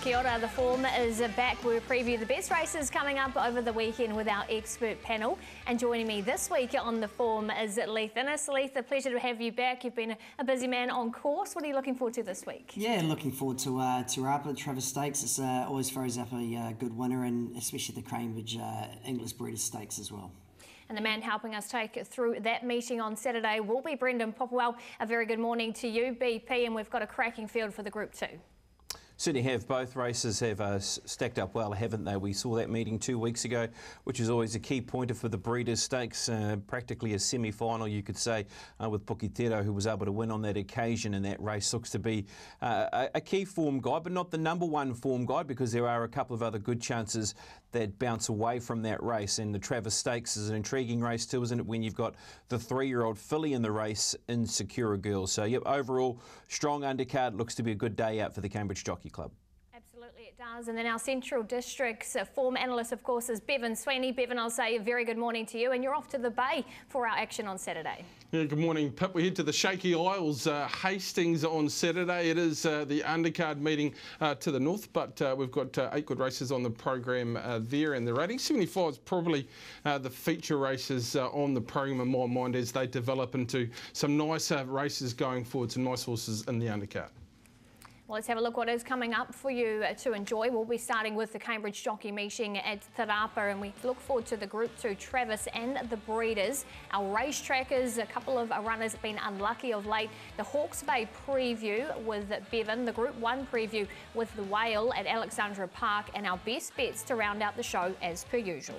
Kia ora, the form is back. We'll preview the best races coming up over the weekend with our expert panel. And joining me this week on the form is Leith Innes. Leith, a pleasure to have you back. You've been a busy man on course. What are you looking forward to this week? Yeah, looking forward to Rapa, the Travis Stakes. It's always throws up a good winner, and especially the Cambridge English Breeders' Stakes as well. And the man helping us take through that meeting on Saturday will be Brendan Popwell. A very good morning to you, BP, and we've got a cracking field for the Group 2. Certainly have. Both races have stacked up well, haven't they? We saw that meeting 2 weeks ago, which is always a key pointer for the Breeders' Stakes, practically a semi-final, you could say, with Puketero, who was able to win on that occasion, and that race looks to be a key form guide, but not the number one form guide, because there are a couple of other good chances that bounce away from that race. And the Travis Stakes is an intriguing race too, isn't it, when you've got the 3-year-old filly in the race in Secure Girl. So, yep, overall, strong undercard. Looks to be a good day out for the Cambridge Jockey Club. Absolutely it does. And then our Central District's form analyst, of course, is Bevan Sweeney. Bevan, I'll say a very good morning to you, and you're off to the Bay for our action on Saturday. Yeah, good morning, Pip. We head to the Shaky Isles, Hastings on Saturday. It is the undercard meeting to the north, but we've got 8 good races on the program there, and the rating 75 is probably the feature races on the program in my mind as they develop into some nice races going forward, some nice horses in the undercard. Well, let's have a look what is coming up for you to enjoy. We'll be starting with the Cambridge Jockey meeting at Te Rapa, and we look forward to the Group 2 Travis and the Breeders. Our racetrackers, a couple of runners have been unlucky of late. The Hawke's Bay preview with Bevan, the Group 1 preview with the Whale at Alexandra Park, and our best bets to round out the show as per usual.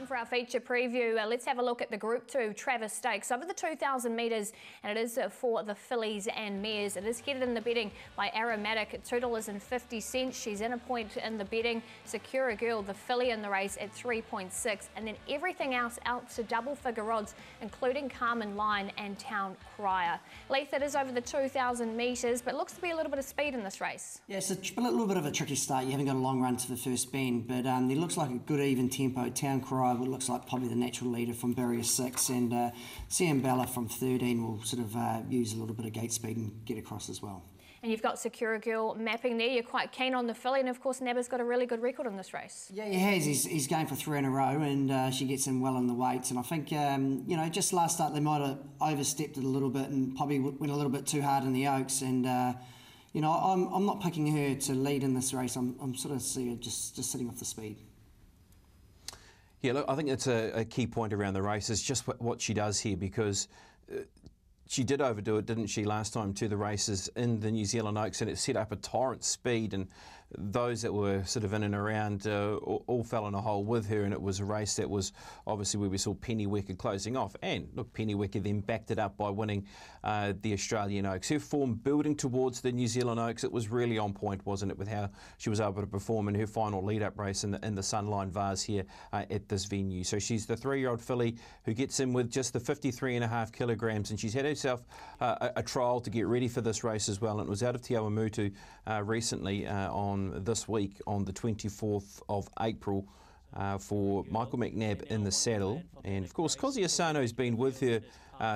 For our feature preview, let's have a look at the Group 2 Travis Stakes over the 2,000 metres, and it is for the fillies and mares. It is headed in the betting by Aromatic at $2.50. She's in a point in the betting. Secure Girl, the filly in the race, at 3.6, and then everything else out to double figure odds, including Carmen Line and Town Crier. Leith, it is over the 2,000 metres, but looks to be a little bit of speed in this race. Yeah, it's a little bit of a tricky start. You haven't got a long run to the first bend, but it looks like a good even tempo. Town Crier looks like probably the natural leader from barrier 6, and CM Bella from 13 will sort of use a little bit of gate speed and get across as well. And you've got Secure Girl mapping there. You're quite keen on the filly, and of course Nabba's got a really good record in this race. Yeah, he has. He's going for 3 in a row, and she gets in well in the weights. And I think you know, just last start they might have overstepped it a little bit and probably went a little bit too hard in the Oaks. And you know, I'm not picking her to lead in this race. I'm sort of see her just sitting off the speed. Yeah, look, I think that's a key point around the race, is just what she does here, because she did overdo it, didn't she, last time to the races in the New Zealand Oaks, and it set up a torrent speed, and those that were sort of in and around all fell in a hole with her, and it was a race that was obviously where we saw Pennywecker closing off. And look, Pennywecker then backed it up by winning the Australian Oaks. Her form building towards the New Zealand Oaks, it was really on point, wasn't it, with how she was able to perform in her final lead-up race in the Sunline Vase here at this venue. So she's the 3-year-old filly who gets in with just the 53.5 kilograms, and she's had herself a trial to get ready for this race as well, and it was out of Te Awamutu recently on this week on the 24th of April for Michael McNabb in the saddle. And of course Kosi Asano's been with her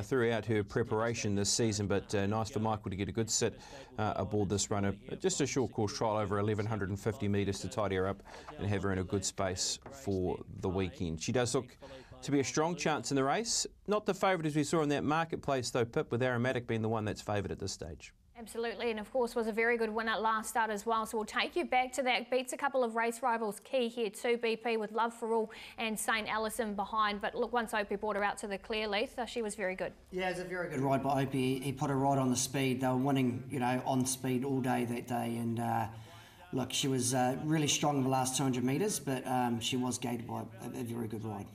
throughout her preparation this season, but nice for Michael to get a good sit aboard this runner. Just a short course trial over 1,150 metres to tidy her up and have her in a good space for the weekend. She does look to be a strong chance in the race. Not the favourite as we saw in that marketplace though, Pip, with Aromatic being the one that's favoured at this stage. Absolutely, and of course was a very good winner last start as well, so we'll take you back to that. Beats a couple of race rivals key here too, BP, with Love for All and St. Allison behind. But look, once Opie brought her out to the clear, Leith, she was very good. Yeah, it was a very good ride by Opie. He put her right on the speed. They were winning, you know, on speed all day that day, and look, she was really strong in the last 200 metres, but she was gated by a very good ride.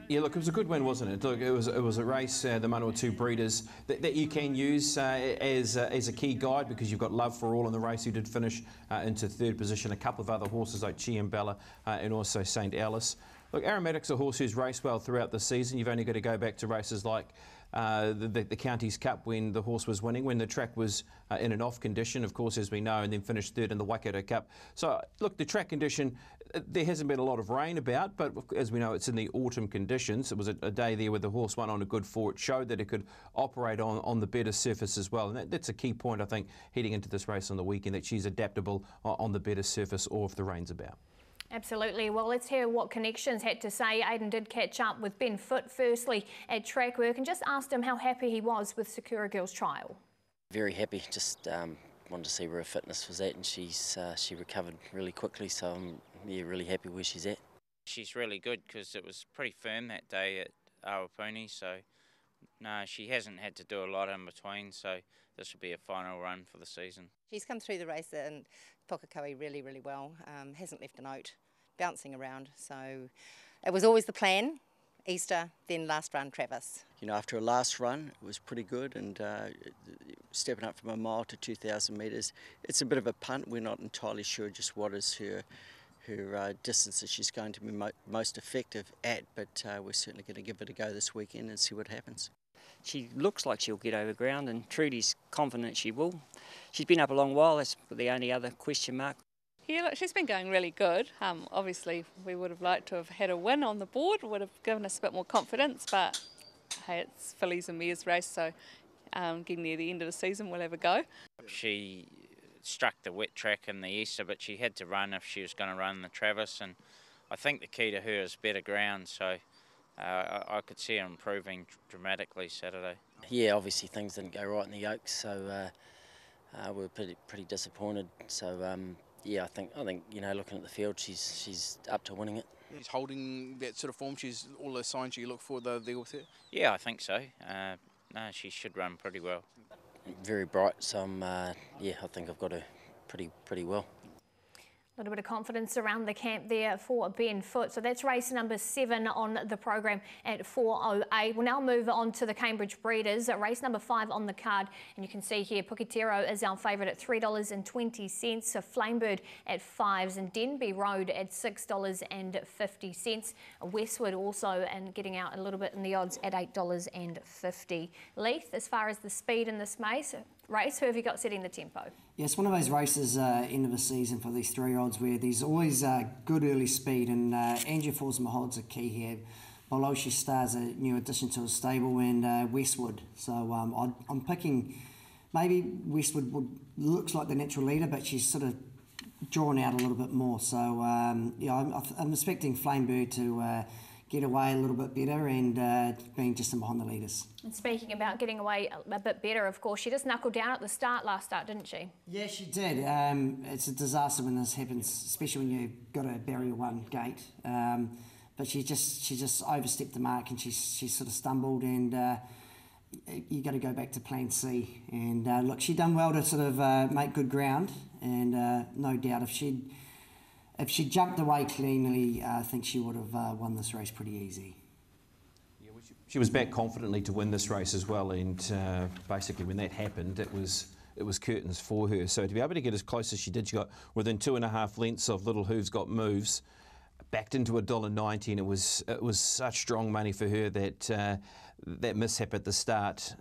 Yeah, look, it was a good win, wasn't it? Look, it was a race, the Manawatu Breeders, that you can use as a key guide, because you've got Love for All in the race, who did finish into 3rd position. A couple of other horses like Chiambella and also St. Alice. Look, Aromatic's a horse who's raced well throughout the season. You've only got to go back to races like the Counties Cup when the horse was winning, when the track was in an off condition, of course, as we know, and then finished third in the Waikato Cup. So, look, the track condition, there hasn't been a lot of rain about, but as we know, it's in the autumn conditions. It was a day there where the horse won on a good four. It showed that it could operate on the better surface as well. And that's a key point, I think, heading into this race on the weekend, that she's adaptable on the better surface or if the rain's about. Absolutely. Well, let's hear what Connections had to say. Aidan did catch up with Ben Foote firstly at track work and just asked him how happy he was with Sakura Girls trial. Very happy. Just wanted to see where her fitness was at, and she recovered really quickly. So I'm really happy where she's at. She's really good because it was pretty firm that day at Awapuni. So no, she hasn't had to do a lot in between. So this will be a final run for the season. She's come through the race in Pokakoe really well. Hasn't left a note, bouncing around. So it was always the plan. Easter, then last run, Travis. You know, after a last run, it was pretty good, and stepping up from a mile to 2,000 metres, it's a bit of a punt. We're not entirely sure just what is her distance that she's going to be most effective at, but we're certainly going to give it a go this weekend and see what happens. She looks like she'll get over ground, and Trudy's confident she will. She's been up a long while, that's the only other question mark. Yeah, look, she's been going really good. Obviously, we would have liked to have had a win on the board, would have given us a bit more confidence, but hey, it's fillies and mares race, so getting near the end of the season, we'll have a go. She struck the wet track in the Easter, but she had to run if she was going to run the Travis, and I think the key to her is better ground, so I could see her improving dramatically Saturday. Yeah, obviously things didn't go right in the Oaks, so we're pretty disappointed. So yeah, I think you know, looking at the field, she's up to winning it. She's holding that sort of form. She's all the signs you look for. They're there with her. Yeah, I think so. No, she should run pretty well. Very bright. So yeah, I think I've got her pretty well. A little bit of confidence around the camp there for Ben Foote. So that's race number 7 on the program at 4:08. We'll now move on to the Cambridge Breeders. Race number 5 on the card. And you can see here, Puketero is our favourite at $3.20. So Flamebird at 5s and Denby Road at $6.50. Westwood also and getting out a little bit in the odds at $8.50. Leith, as far as the speed in this race, who have you got setting the tempo? Yeah, it's one of those races end of the season for these 3-year-olds where there's always good early speed, and Andrew Forsma-Hold's a key here. Boloshi Star's a new addition to his stable, and Westwood. So I'm picking, maybe Westwood looks like the natural leader, but she's sort of drawn out a little bit more. So yeah, I'm expecting Flamebird to get away a little bit better and being just in behind the leaders. And speaking about getting away a bit better, of course, she just knuckled down at the last start, didn't she? Yeah, she did. It's a disaster when this happens, especially when you've got a barrier 1 gate. But she just overstepped the mark and she sort of stumbled, and you got to go back to plan C. And look, she done well to sort of make good ground, and no doubt if she jumped away cleanly, I think she would have won this race pretty easy. Yeah, she was back confidently to win this race as well, and basically when that happened, it was curtains for her. So to be able to get as close as she did, she got within 2.5 lengths of Little Hooves Got Moves, backed into $1.90, and it was such strong money for her that that mishap at the start.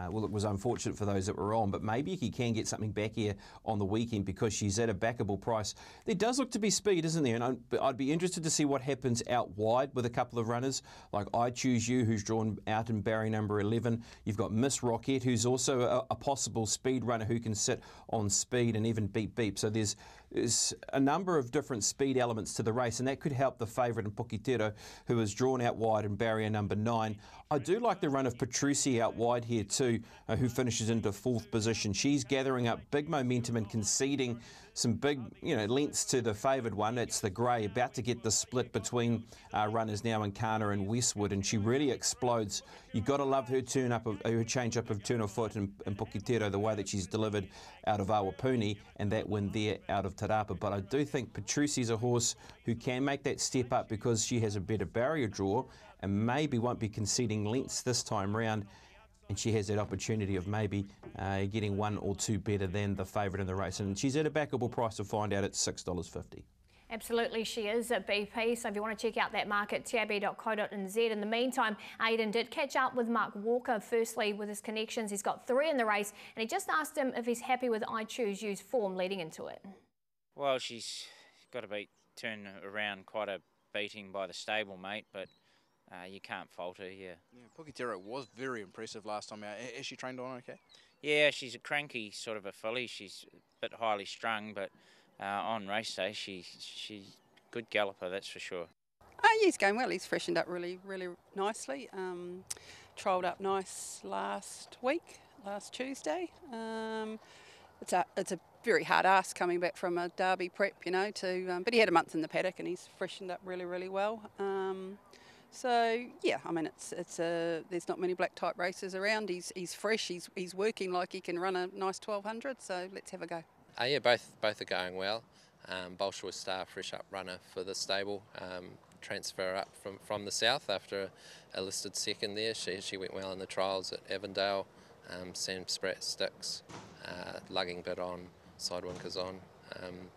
Well, it was unfortunate for those that were on, but maybe he can get something back here on the weekend because she's at a backable price. There does look to be speed, isn't there? And I'd be interested to see what happens out wide with a couple of runners, like I Choose You, who's drawn out in barrier number 11. You've got Miss Rockette, who's also a possible speed runner who can sit on speed and even beat Beep. So there's a number of different speed elements to the race, and that could help the favourite in Puketero, who is drawn out wide in barrier number 9. I do like the run of Petrucci out wide here too, who finishes into 4th position. She's gathering up big momentum and conceding some big, lengths to the favoured one. It's the grey, about to get the split between runners now in Kana and Westwood, and she really explodes. You've got to love her change up of turn of foot in Puketero, the way that she's delivered out of Awapuni, and that win there out of Tarapa. But I do think Petrucci's a horse who can make that step up because she has a better barrier draw and maybe won't be conceding lengths this time round. And she has that opportunity of maybe getting 1 or 2 better than the favourite in the race. And she's at a backable price to find out at $6.50. Absolutely, she is at BP. So if you want to check out that market, tab.co.nz. In the meantime, Aidan did catch up with Mark Walker, firstly with his connections. He's got 3 in the race, and he just asked him if he's happy with I Choose You's form leading into it. Well, she's got to turn around quite a beating by the stablemate, but you can't fault her here. Yeah, Puketero was very impressive last time out. Is she trained on okay? Yeah, she's a cranky sort of a filly. She's a bit highly strung, but on race day, she's good galloper, that's for sure. Yeah, he's going well. He's freshened up really nicely. Trialled up nice last Tuesday. It's a very hard ask coming back from a derby prep, you know. But he had a month in the paddock and he's freshened up really well. So yeah, I mean there's not many black type races around. He's fresh. He's working like he can run a nice 1200. So let's have a go. Yeah, both are going well. Bolshoi Star, fresh up runner for the stable. Transfer up from the south after a listed second there. She went well in the trials at Avondale. Sam Spratt sticks, lugging bit on, sidewinkers on.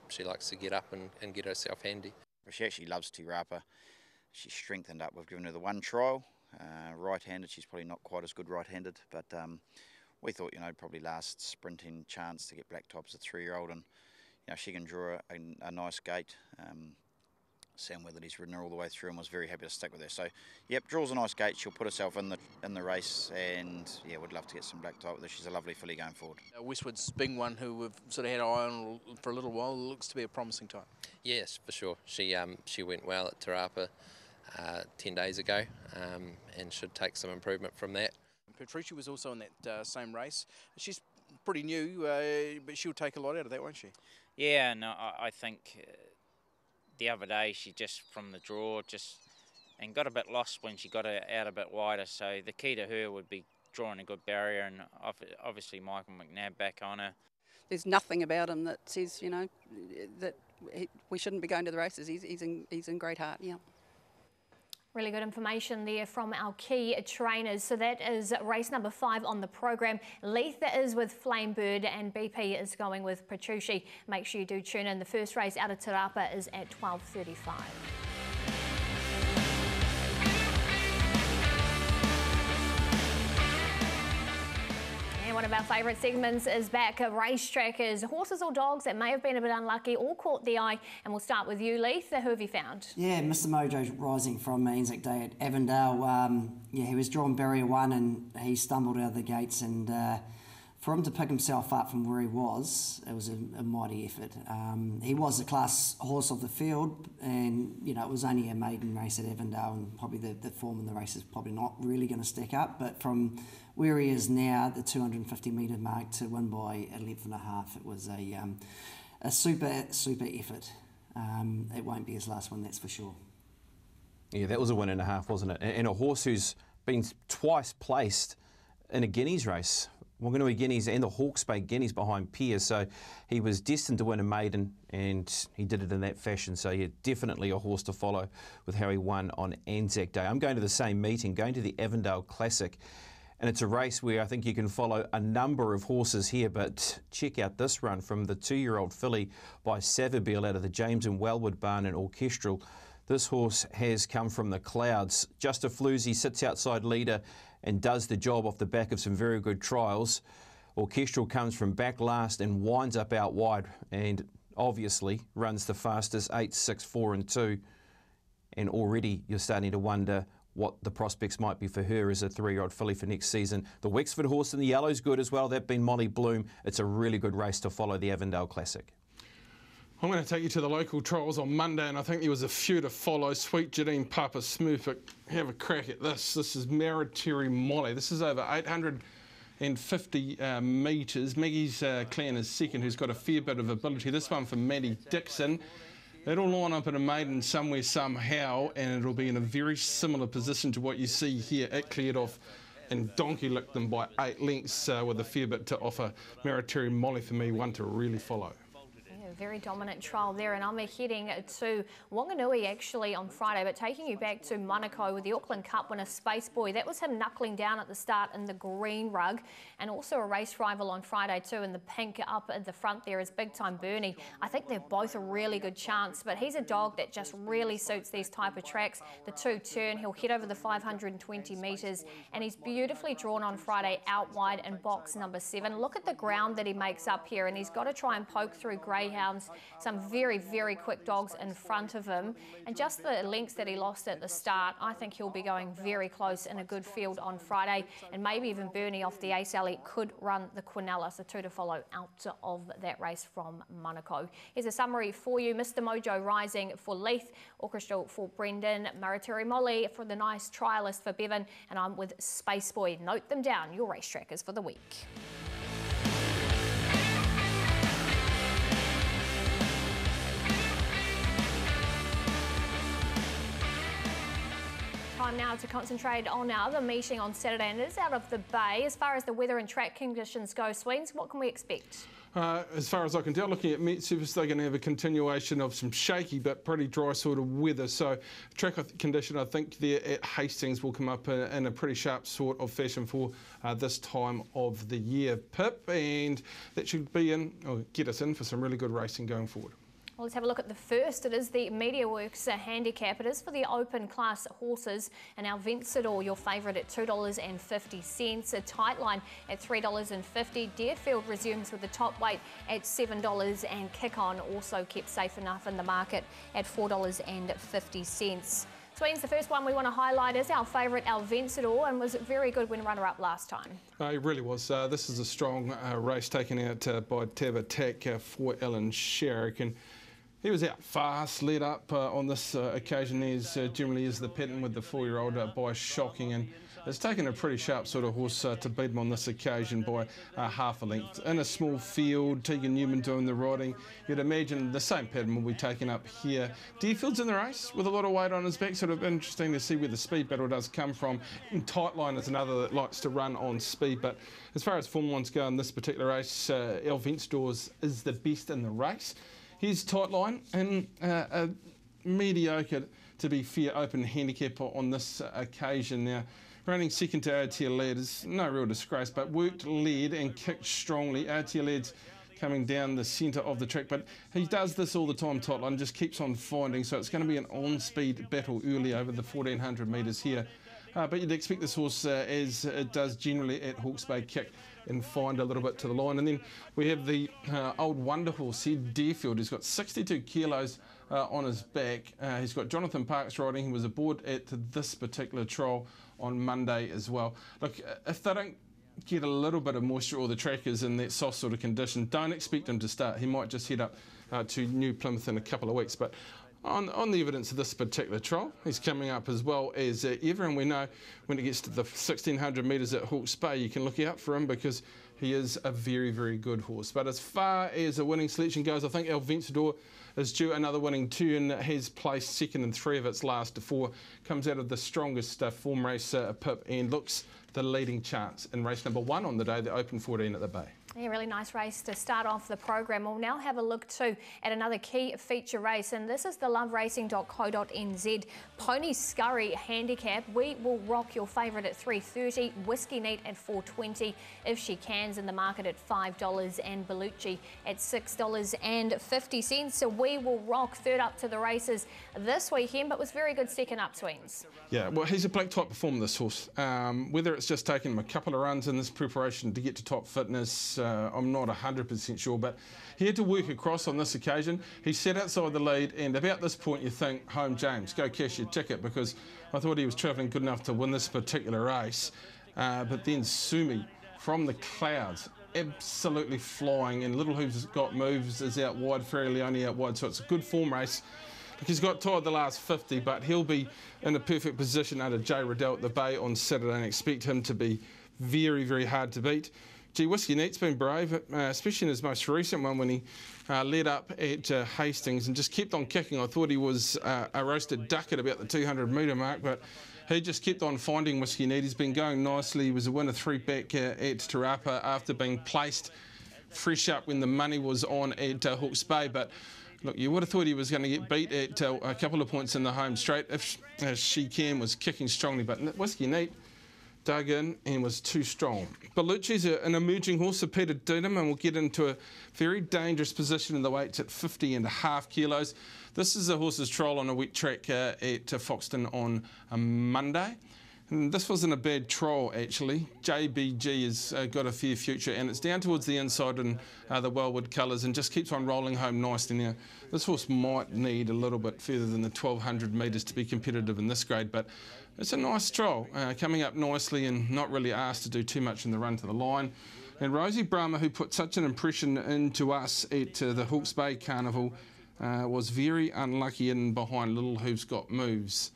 She likes to get up and get herself handy. She actually loves Te Rapa. She's strengthened up. We've given her the one trial. Right-handed, she's probably not quite as good right-handed, but we thought, you know, probably last sprinting chance to get black tops, a 3-year-old, and you know she can draw a nice gate. Sam Weatherly's ridden her all the way through and was very happy to stick with her. So, yep, draws a nice gate. She'll put herself in the race, and yeah, would love to get some black type with her. She's a lovely filly going forward. Westwood's big one, who we've sort of had an eye on for a little while, looks to be a promising type. Yes, for sure. She went well at Te Rapa 10 days ago, and should take some improvement from that. Petrucci was also in that same race. She's pretty new, but she'll take a lot out of that, won't she? Yeah, no, I think the other day she just from the draw and got a bit lost when she got out a bit wider. So the key to her would be drawing a good barrier, and obviously Michael McNabb back on her. There's nothing about him that says, you know, that we shouldn't be going to the races. He's in great heart. Yeah. Really good information there from our key trainers. So that is race number 5 on the program. Letha is with Flamebird and BP is going with Petrucci. Make sure you do tune in. The first race out of Te Rapa is at 12:35. One of our favourite segments is back. Racetrackers, horses or dogs that may have been a bit unlucky, all caught the eye. And we'll start with you, Leith. Who have you found? Yeah, Mr. Mojo's rising from Anzac Day at Avondale. Yeah, he was drawn barrier 1 and he stumbled out of the gates, and for him to pick himself up from where he was, it was a mighty effort. He was the class horse of the field, and you know it was only a maiden race at Avondale, and probably the form in the race is probably not really going to stack up. But from where he is now, the 250 metre mark, to win by a length and a half, it was a super effort. It won't be his last one, that's for sure. Yeah, that was a win and a half, wasn't it? And a horse who's been twice placed in a Guineas race. Wanganui Guineas and the Hawke's Bay Guineas behind Piers, so he was destined to win a maiden, and he did it in that fashion. So yeah, definitely a horse to follow with how he won on Anzac Day. I'm going to the same meeting, going to the Avondale Classic, and it's a race where I think you can follow a number of horses here, but check out this run from the 2-year-old filly by Savabeel out of the James and Wellwood barn and Orchestral. This horse has come from the clouds. Just a Floozy sits outside leader and does the job off the back of some very good trials. Orchestral comes from back last and winds up out wide, and obviously runs the fastest 8, 6, 4 and 2. And already you're starting to wonder what the prospects might be for her as a 3-year-old filly for next season. The Wexford horse in the yellow's good as well. That being Molly Bloom. It's a really good race to follow, the Avondale Classic. I'm going to take you to the local trials on Monday, and I think there was a few to follow. Sweet Jadine Papa Smooth, but have a crack at this. This is Maritiri Molly. This is over 850 metres. Maggie's clan is second, who's got a fair bit of ability. This one for Maddie Dixon. It'll line up in a maiden somewhere, somehow, and it'll be in a very similar position to what you see here. It cleared off and donkey licked them by 8 lengths with a fair bit to offer. Maritiri Molly, for me, one to really follow. A very dominant trial there, and I'm heading to Wanganui actually on Friday, but taking you back to Monaco with the Auckland Cup winner Space Boy. That was him knuckling down at the start in the green rug, and also a race rival on Friday too in the pink up at the front there is Big Time Bernie. I think they're both a really good chance, but he's a dog that just really suits these type of tracks. The two turn, he'll head over the 520 metres, and he's beautifully drawn on Friday out wide in box number 7. Look at the ground that he makes up here, and he's got to try and poke through greyhounds, some very, very quick dogs in front of him, and just the lengths that he lost at the start, I think he'll be going very close in a good field on Friday, and maybe even Bernie off the Ace Alley could run the Quinella, so 2 to follow out of that race from Monaco. Here's a summary for you. Mr. Mojo Rising for Leith, Orchestral for Brendan, Marituri Molly for the nice trialist for Bevan, and I'm with Space Boy. Note them down, your race trackers for the week. Time now to concentrate on our other meeting on Saturday, and it is out of the bay. As far as the weather and track conditions go, Sweens, what can we expect? As far as I can tell, looking at Met Service, they're going to have a continuation of some shaky but pretty dry sort of weather. So track condition, I think, there at Hastings will come up in a pretty sharp sort of fashion for this time of the year, Pip, and that should be get us in for some really good racing going forward. Well, let's have a look at the first. It is the MediaWorks handicap. It is for the open class horses, and our Vencedor, your favourite, at $2.50. A tight line at $3.50. Deerfield resumes with the top weight at $7, and Kick On also kept safe enough in the market at $4.50. Sweens, the first one we want to highlight is our favourite, our Vencedor, and was very good when runner-up last time. It really was. This is a strong race taken out by Tab Attack for Alan Sherrick, and he was out fast, led up on this occasion, as generally is the pattern with the 4-year-old by Shocking, and it's taken a pretty sharp sort of horse to beat him on this occasion by half a length. In a small field, Tegan Newman doing the riding. You'd imagine the same pattern will be taken up here. Deerfield's in the race with a lot of weight on his back, sort of interesting to see where the speed battle does come from. And Tightline is another that likes to run on speed, but as far as form lines go in this particular race, El Vencedor is the best in the race. Here's Tightline, and a mediocre, to be fair, open handicap on this occasion. Now, running second to RTL Lad is no real disgrace, but worked, led and kicked strongly. RTL Lad's coming down the centre of the track, but he does this all the time, Tightline, just keeps on finding, so it's going to be an on-speed battle early over the 1400 metres here. But you'd expect this horse, as it does generally at Hawke's Bay, kick and find a little bit to the line. And then we have the old wonder horse here, Deerfield. He's got 62 kilos on his back. He's got Jonathan Parks riding. He was aboard at this particular trial on Monday as well. Look, if they don't get a little bit of moisture, or the track is in that soft sort of condition, don't expect him to start. He might just head up to New Plymouth in a couple of weeks. But on the evidence of this particular trial, he's coming up as well as ever, and we know when it gets to the 1600 metres at Hawke's Bay, you can look out for him because he is a very, very good horse. But as far as a winning selection goes, I think El Vencedor is due another winning turn. Has placed second in 3 of its last 4. Comes out of the strongest form race, Pip, and looks the leading chance in race number 1 on the day, the Open 14 at the Bay. Yeah, really nice race to start off the program. We'll now have a look too at another key feature race, and this is the loveracing.co.nz Pony Scurry handicap. We will rock your favourite at $3.30, Whiskey Neat at $4.20, If She Can's in the market at $5, and Bellucci at $6.50. So we will rock third up to the races this weekend, but was very good second up, Sweens. Yeah, well, he's a black type performer, this horse. Whether it's just taken him a couple of runs in this preparation to get to top fitness, I'm not 100% sure, but he had to work across on this occasion. He sat outside the lead, and about this point you think, home James, go cash your ticket, because I thought he was travelling good enough to win this particular race. But then Sumi, from the clouds, absolutely flying, and Little Hooves got moves, is out wide, Ferry Leone out wide, so it's a good form race. Look, he's got tired the last 50, but he'll be in a perfect position under Jay Riddell at the Bay on Saturday, and expect him to be very, very hard to beat. Gee, Whiskey Neat's been brave, especially in his most recent one when he led up at Hastings and just kept on kicking. I thought he was a roasted duck at about the 200 metre mark, but he just kept on finding Whiskey Neat. He's been going nicely. He was a winner 3 back at Te Rapa after being placed fresh up when the money was on at Hawke's Bay, but look, you would have thought he was going to get beat at a couple of points in the home straight if She Can was kicking strongly, but Whiskey Neat dug in and was too strong. Bellucci's an emerging horse of Peter Dudham, and will get into a very dangerous position in the weights at 50.5 kilos. This is a horse's trial on a wet track at Foxton on Monday. And this wasn't a bad trial, actually. JBG has got a fair future, and it's down towards the inside in the Wellwood colours and just keeps on rolling home nicely. Now, this horse might need a little bit further than the 1,200 metres to be competitive in this grade, but it's a nice trial, coming up nicely and not really asked to do too much in the run to the line. And Rosie Brahma, who put such an impression into us at the Hawke's Bay Carnival, was very unlucky in behind Little Who's Got Moves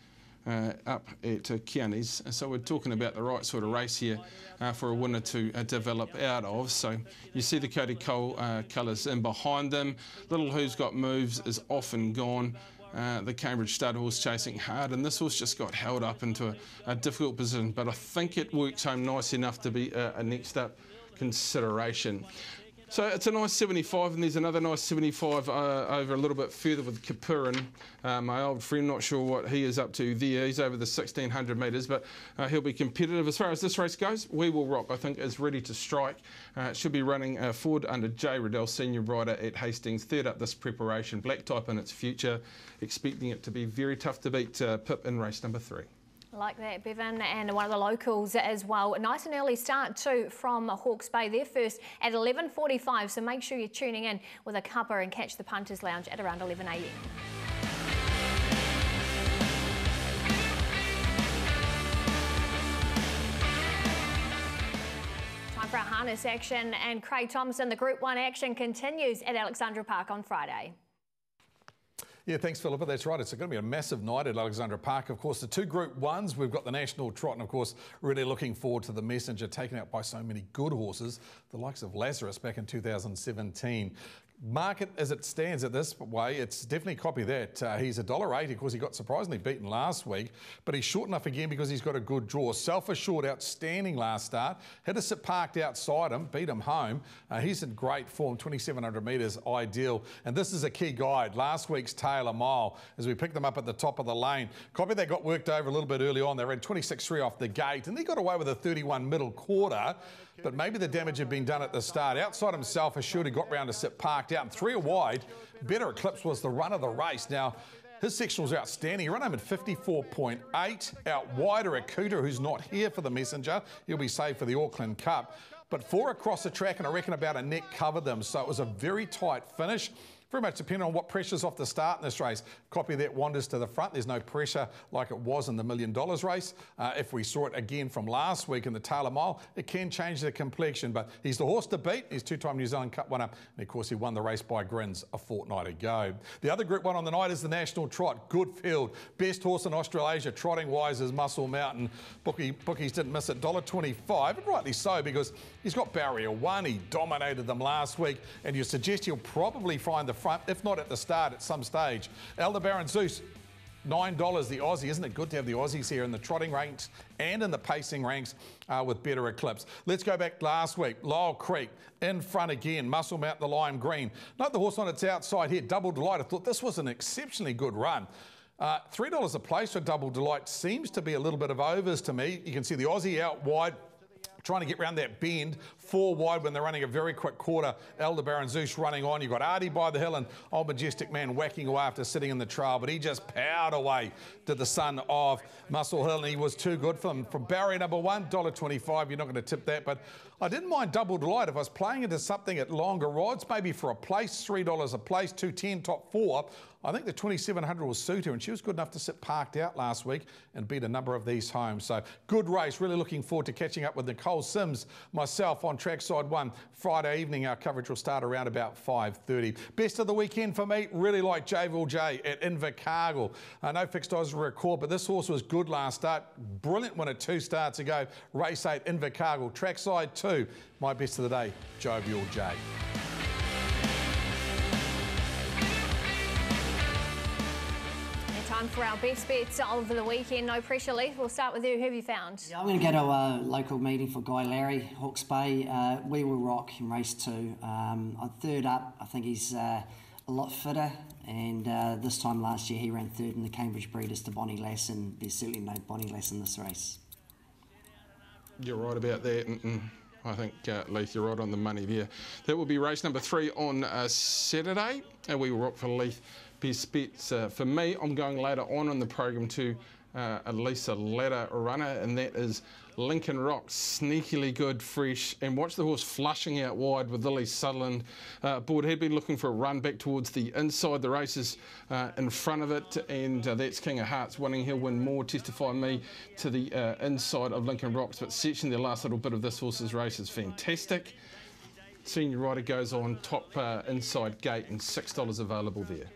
up at Kearney's. So we're talking about the right sort of race here for a winner to develop out of. So you see the Cody Cole colours in behind them. Little Who's Got Moves is off and gone. The Cambridge stud horse chasing hard, and this horse just got held up into a difficult position, but I think it works home nice enough to be a next up consideration. So it's a nice 75, and there's another nice 75 over a little bit further with Kapurin, my old friend. Not sure what he is up to there. He's over the 1,600 metres, but he'll be competitive. As far as this race goes, We Will Rock, I think, is ready to strike. It should be running forward under J. Riddell, senior rider at Hastings. Third up this preparation, black type in its future, expecting it to be very tough to beat Pip in race number 3. Like that, Bevan, and one of the locals as well. A nice and early start too from Hawke's Bay. They're first at 11:45, so make sure you're tuning in with a cuppa and catch the Punters Lounge at around 11 a.m. Time for our harness action, and Craig Thompson, the Group 1 action continues at Alexandra Park on Friday. Yeah, thanks, Philippa. That's right. It's going to be a massive night at Alexandra Park. Of course, the two Group 1s, we've got the National Trot, and of course, really looking forward to the Messenger, taken out by so many good horses, the likes of Lazarus back in 2017. Market as it stands at this way, it's definitely copy that. He's $1.80. Of course, he got surprisingly beaten last week, but he's short enough again because he's got a good draw. Self-assured, outstanding last start. Had to sit parked outside him, beat him home. He's in great form, 2,700 metres, ideal. And this is a key guide. Last week's Taylor Mile, as we picked them up at the top of the lane. Copy, they got worked over a little bit early on. They ran 26.3 off the gate, and they got away with a 31 middle quarter. But maybe the damage had been done at the start. Outside himself, assured he got round to sit parked out, and 3 wide. Better Eclipse was the run of the race. Now, his section was outstanding. He ran home at 54.8. Out wider, Akuta, who's not here for the Messenger. He'll be saved for the Auckland Cup. But 4 across the track, and I reckon about a neck covered them. So it was a very tight finish. Very much depending on what pressure's off the start in this race. Copy that wanders to the front. There's no pressure like it was in the $1 million race. If we saw it again from last week in the Taylor Mile, it can change the complexion. But he's the horse to beat. He's 2-time New Zealand Cup winner. And of course, he won the race by grins a fortnight ago. The other Group 1 on the night is the National Trot. Good field. Best horse in Australasia. Trotting wise is Muscle Mountain. Bookies didn't miss it. $1.25. And rightly so, because he's got barrier 1. He dominated them last week. And you suggest he'll probably find the front, if not at the start, at some stage. Aldebaran Zeus, $9 the Aussie. Isn't it good to have the Aussies here in the trotting ranks and in the pacing ranks with Better Eclipse? Let's go back last week. Lyle Creek in front again. Muscle Mount, the lime green. Note the horse on its outside here. Double Delight. I thought this was an exceptionally good run. $3 a place for Double Delight seems to be a little bit of overs to me. You can see the Aussie out wide, trying to get round that bend, 4 wide when they're running a very quick quarter. Aldebaran Zeus running on. You've got Artie by the hill and Old Majestic Man whacking away after sitting in the trail, but he just powered away to the son of Muscle Hill, and he was too good for him. From barrier number 1, $1.25, you're not going to tip that, but I didn't mind Double Delight if I was playing into something at longer rods, maybe for a place, $3 a place, 210, top 4. I think the 2,700 will suit her, and she was good enough to sit parked out last week and beat a number of these home. So good race. Really looking forward to catching up with Nicole Sims, myself on Trackside 1 Friday evening. Our coverage will start around about 5:30. Best of the weekend for me. Really like Javel J at Invercargill. No fixed odds record, but this horse was good last start. Brilliant winner 2 starts ago. Race 8 Invercargill. Trackside 2. My best of the day, Jovial J. run for our best bets over the weekend. No pressure, Leith. We'll start with you. Who have you found? Yeah, I'm going to go to a local meeting for Guy Larry, Hawke's Bay. We Will Rock in race 2. On third up, I think he's a lot fitter, and this time last year he ran third in the Cambridge Breeders to Bonnie Lass, and there's certainly no Bonnie Lass in this race. You're right about that. I think, Leith, you're right on the money there. That will be race number 3 on Saturday, and we will rock for Leith. Best bets for me, I'm going later on in the program to at least a ladder runner, and that is Lincoln Rock. Sneakily good, fresh, and watch the horse flushing out wide with Lily Sutherland. Board had been looking for a run back towards the inside. The race is in front of it, and that's King of Hearts winning. He'll win more, testify me to the inside of Lincoln Rocks, but searching the last little bit of this horse's race is fantastic. Senior Rider goes on top inside gate, and $6 available there.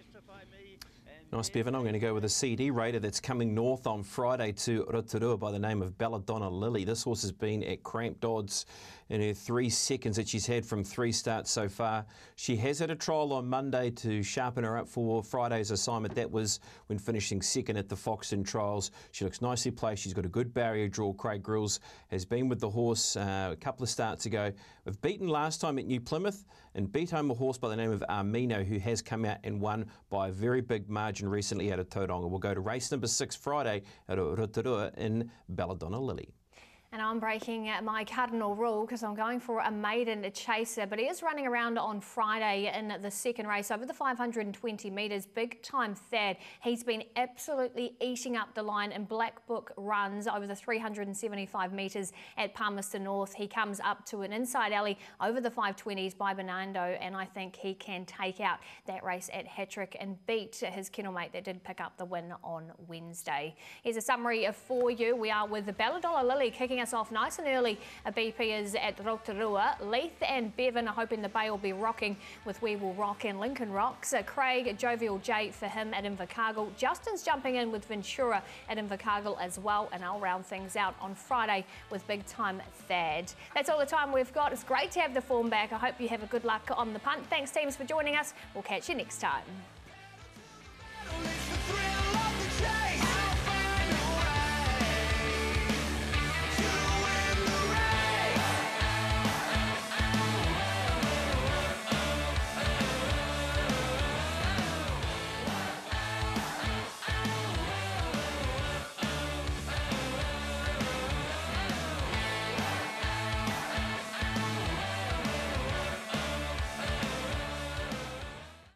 Nice, Bevan. I'm going to go with a CD raider that's coming north on Friday to Rotorua by the name of Belladonna Lily. This horse has been at cramped odds in her 3 seconds that she's had from 3 starts so far. She has had a trial on Monday to sharpen her up for Friday's assignment. That was when finishing second at the Foxton trials. She looks nicely placed. She's got a good barrier draw. Craig Grills has been with the horse a couple of starts ago. We've beaten last time at New Plymouth and beat home a horse by the name of Armino, who has come out and won by a very big margin recently out of Tauranga. We'll go to race number 6 Friday at Rotorua in Belladonna Lily. And I'm breaking my cardinal rule because I'm going for a maiden chaser, but he is running around on Friday in the second race over the 520 metres. Big time Thad. He's been absolutely eating up the line in Black Book runs over the 375 metres at Palmerston North. He comes up to an inside alley over the 520s by Bernardo, and I think he can take out that race at Hattrick and beat his kennelmate that did pick up the win on Wednesday. Here's a summary for you. We are with the Belladonna Lily kicking us off nice and early. BP is at Rotorua. Leith and Bevan are hoping the Bay will be rocking with We Will Rock and Lincoln Rocks. Craig, Jovial J for him at Invercargill. Justin's jumping in with Ventura at Invercargill as well, and I'll round things out on Friday with Big Time Thad. That's all the time we've got. It's great to have the form back. I hope you have a good luck on the punt. Thanks teams for joining us. We'll catch you next time.